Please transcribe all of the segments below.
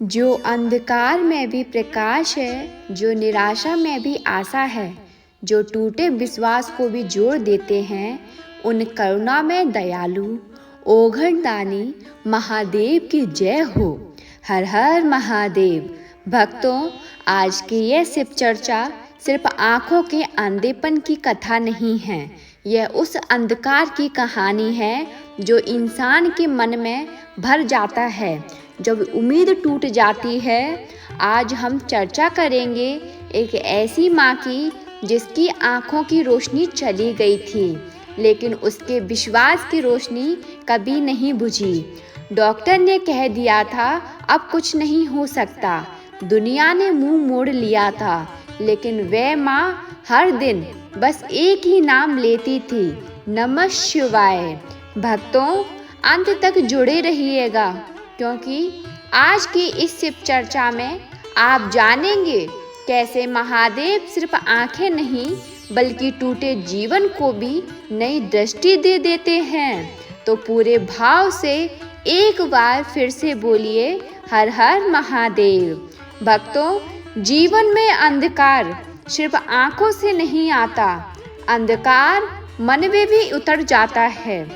जो अंधकार में भी प्रकाश है, जो निराशा में भी आशा है, जो टूटे विश्वास को भी जोड़ देते हैं, उन करुणा में दयालु ओघड़दानी महादेव की जय हो। हर हर महादेव। भक्तों, आज की यह शिव चर्चा सिर्फ आँखों के अंधेपन की कथा नहीं है, यह उस अंधकार की कहानी है जो इंसान के मन में भर जाता है जब उम्मीद टूट जाती है। आज हम चर्चा करेंगे एक ऐसी माँ की जिसकी आँखों की रोशनी चली गई थी, लेकिन उसके विश्वास की रोशनी कभी नहीं बुझी। डॉक्टर ने कह दिया था अब कुछ नहीं हो सकता, दुनिया ने मुंह मोड़ लिया था, लेकिन वह माँ हर दिन बस एक ही नाम लेती थी, नमः शिवाय। भक्तों, अंत तक जुड़े रहिएगा, क्योंकि आज की इस शिव चर्चा में आप जानेंगे कैसे महादेव सिर्फ आंखें नहीं बल्कि टूटे जीवन को भी नई दृष्टि दे देते हैं। तो पूरे भाव से एक बार फिर से बोलिए हर हर महादेव। भक्तों, जीवन में अंधकार सिर्फ आंखों से नहीं आता, अंधकार मन में भी उतर जाता है।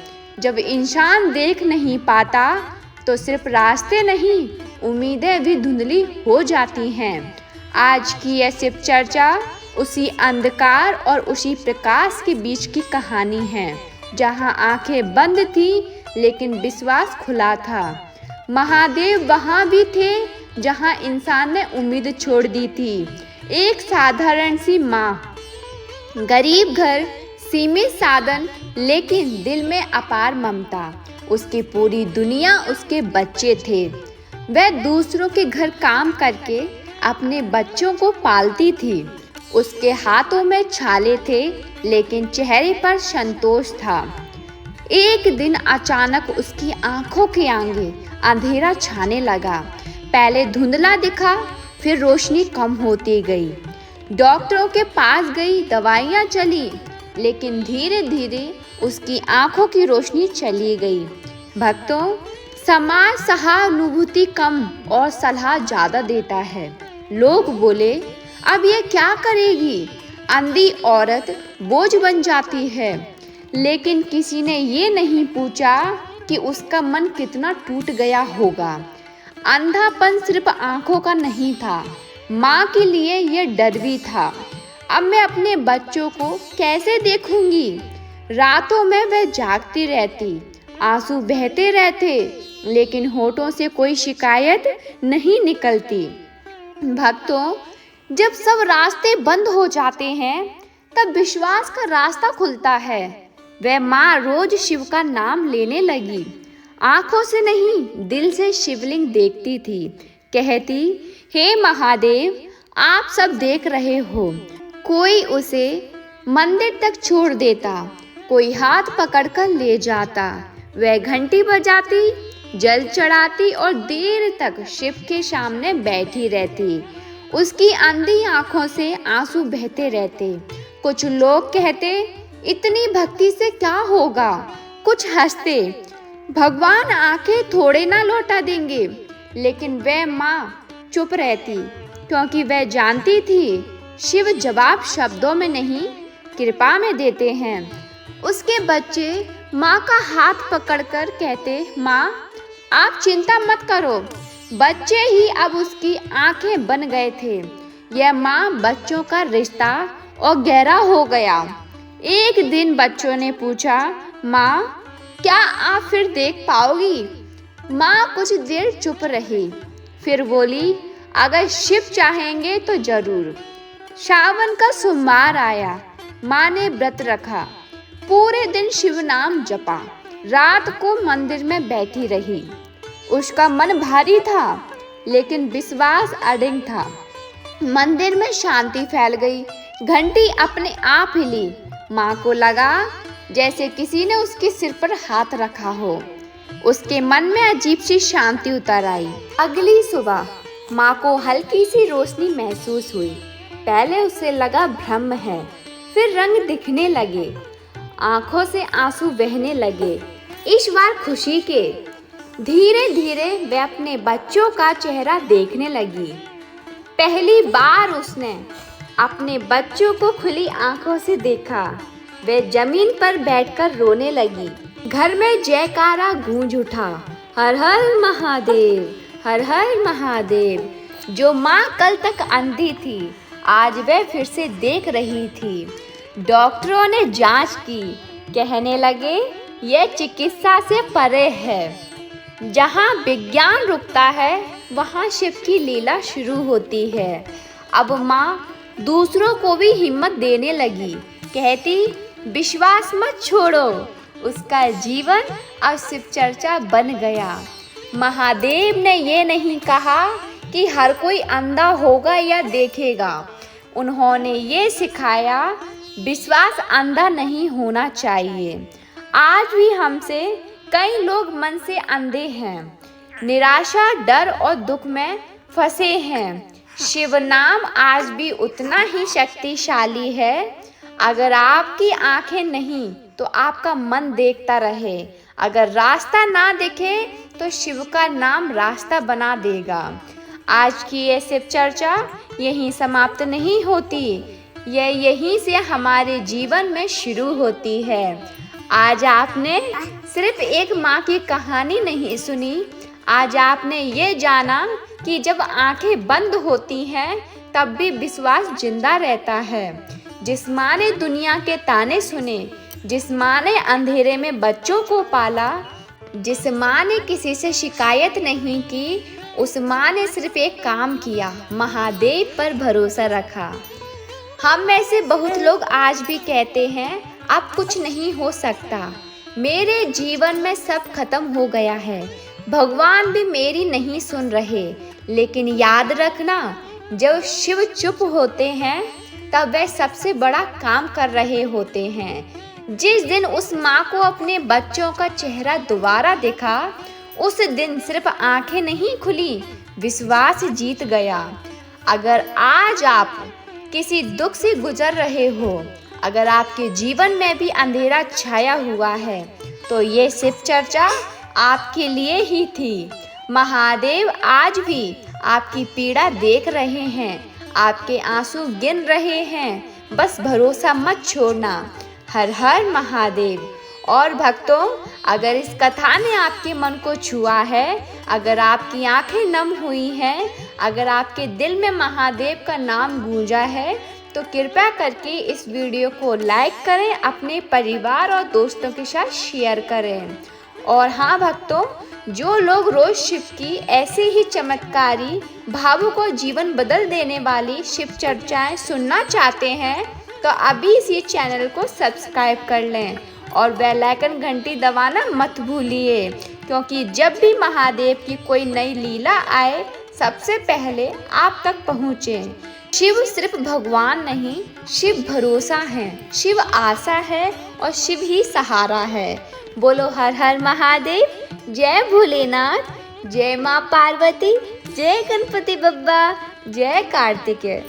जब इंसान देख नहीं पाता तो सिर्फ रास्ते नहीं, उम्मीदें भी धुंधली हो जाती हैं। आज की यह शिव चर्चा उसी अंधकार और उसी प्रकाश के बीच की कहानी है, जहां आंखें बंद थी लेकिन विश्वास खुला था। महादेव वहां भी थे जहां इंसान ने उम्मीद छोड़ दी थी। एक साधारण सी माँ, गरीब घर, सीमित साधन, लेकिन दिल में अपार ममता। उसकी पूरी दुनिया उसके बच्चे थे। वह दूसरों के घर काम करके अपने बच्चों को पालती थी। उसके हाथों में छाले थे, लेकिन चेहरे पर संतोष था। एक दिन अचानक उसकी आंखों के आगे अंधेरा छाने लगा। पहले धुंधला दिखा, फिर रोशनी कम होती गई। डॉक्टरों के पास गई, दवाइयाँ चली, लेकिन धीरे धीरे उसकी आंखों की रोशनी चली गई। भक्तों, समाज सहानुभूति कम और सलाह ज़्यादा देता है। लोग बोले अब ये क्या करेगी, अंधी औरत बोझ बन जाती है। लेकिन किसी ने ये नहीं पूछा कि उसका मन कितना टूट गया होगा। अंधापन सिर्फ आंखों का नहीं था, माँ के लिए यह डर भी था। अब मैं अपने बच्चों को कैसे देखूंगी? रातों में वह जागती रहती, आंसू बहते रहते, लेकिन होठों से कोई शिकायत नहीं निकलती। भक्तों, जब सब रास्ते बंद हो जाते हैं तब विश्वास का रास्ता खुलता है। वह माँ रोज शिव का नाम लेने लगी। आंखों से नहीं, दिल से शिवलिंग देखती थी। कहती, हे महादेव, आप सब देख रहे हो। कोई उसे मंदिर तक छोड़ देता, कोई हाथ पकड़कर ले जाता। वह घंटी बजाती, जल चढ़ाती और देर तक शिव के सामने बैठी रहती। उसकी अंधी आंखों से आंसू बहते रहते। कुछ लोग कहते, इतनी भक्ति से क्या होगा? कुछ हंसते, भगवान आंखें थोड़े ना लौटा देंगे। लेकिन वह माँ चुप रहती, क्योंकि वह जानती थी शिव जवाब शब्दों में नहीं, कृपा में देते हैं। उसके बच्चे माँ का हाथ पकड़कर कहते, माँ आप चिंता मत करो। बच्चे ही अब उसकी आंखें बन गए थे। यह माँ बच्चों का रिश्ता और गहरा हो गया। एक दिन बच्चों ने पूछा, माँ क्या आप फिर देख पाओगी? माँ कुछ देर चुप रही, फिर बोली, अगर शिव चाहेंगे तो जरूर। सावन का सोमवार आया। माँ ने व्रत रखा, पूरे दिन शिव नाम जपा। रात को मंदिर में बैठी रही। उसका मन भारी था, लेकिन विश्वास अडिग था। मंदिर में शांति फैल गई। घंटी अपने आप हिली। माँ को लगा जैसे किसी ने उसके सिर पर हाथ रखा हो। उसके मन में अजीब सी शांति उतर आई। अगली सुबह माँ को हल्की सी रोशनी महसूस हुई। पहले उसे लगा भ्रम है, फिर रंग दिखने लगे, आंखों से आंसू बहने लगे। इस बार खुशी के। धीरे धीरे वे अपने बच्चों का चेहरा देखने लगी। पहली बार उसने अपने बच्चों को खुली आंखों से देखा। वे जमीन पर बैठकर रोने लगी। घर में जयकारा गूंज उठा, हर हर महादेव, हर हर महादेव। जो माँ कल तक अंधी थी, आज वह फिर से देख रही थी। डॉक्टरों ने जांच की, कहने लगे यह चिकित्सा से परे है। जहाँ विज्ञान रुकता है वहाँ शिव की लीला शुरू होती है। अब माँ दूसरों को भी हिम्मत देने लगी, कहती विश्वास मत छोड़ो। उसका जीवन अब शिव चर्चा बन गया। महादेव ने ये नहीं कहा कि हर कोई अंधा होगा या देखेगा। उन्होंने ये सिखाया विश्वास अंधा नहीं होना चाहिए। आज भी हमसे कई लोग मन से अंधे हैं, निराशा, डर और दुख में फंसे हैं। शिव नाम आज भी उतना ही शक्तिशाली है। अगर आपकी आंखें नहीं तो आपका मन देखता रहे। अगर रास्ता ना दिखे तो शिव का नाम रास्ता बना देगा। आज की ये शिव चर्चा यहीं समाप्त नहीं होती, यह यहीं से हमारे जीवन में शुरू होती है। आज आपने सिर्फ एक माँ की कहानी नहीं सुनी, आज आपने ये जाना कि जब आंखें बंद होती हैं तब भी विश्वास जिंदा रहता है। जिस माँ ने दुनिया के ताने सुने, जिस माँ ने अंधेरे में बच्चों को पाला, जिस माँ ने किसी से शिकायत नहीं की, उस माँ ने सिर्फ एक काम किया, महादेव पर भरोसा रखा। हम में से बहुत लोग आज भी कहते हैं अब कुछ नहीं हो सकता, मेरे जीवन में सब खत्म हो गया है, भगवान भी मेरी नहीं सुन रहे। लेकिन याद रखना, जब शिव चुप होते हैं तब वे सबसे बड़ा काम कर रहे होते हैं। जिस दिन उस माँ को अपने बच्चों का चेहरा दोबारा दिखा, उस दिन सिर्फ आंखें नहीं खुली, विश्वास जीत गया। अगर आज आप किसी दुख से गुजर रहे हो, अगर आपके जीवन में भी अंधेरा छाया हुआ है, तो ये शिव चर्चा आपके लिए ही थी। महादेव आज भी आपकी पीड़ा देख रहे हैं, आपके आंसू गिन रहे हैं। बस भरोसा मत छोड़ना। हर हर महादेव। और भक्तों, अगर इस कथा ने आपके मन को छुआ है, अगर आपकी आंखें नम हुई हैं, अगर आपके दिल में महादेव का नाम गूंजा है, तो कृपया करके इस वीडियो को लाइक करें, अपने परिवार और दोस्तों के साथ शेयर करें। और हाँ भक्तों, जो लोग रोज शिव की ऐसे ही चमत्कारी, भावुक और जीवन बदल देने वाली शिव चर्चाएं सुनना चाहते हैं, तो अभी इसी चैनल को सब्सक्राइब कर लें और बेल आइकन घंटी दबाना मत भूलिए, क्योंकि जब भी महादेव की कोई नई लीला आए, सबसे पहले आप तक पहुँचे। शिव सिर्फ भगवान नहीं, शिव भरोसा है, शिव आशा है और शिव ही सहारा है। बोलो हर हर महादेव। जय भोलेनाथ, जय माँ पार्वती, जय गणपति बप्पा, जय कार्तिकेय।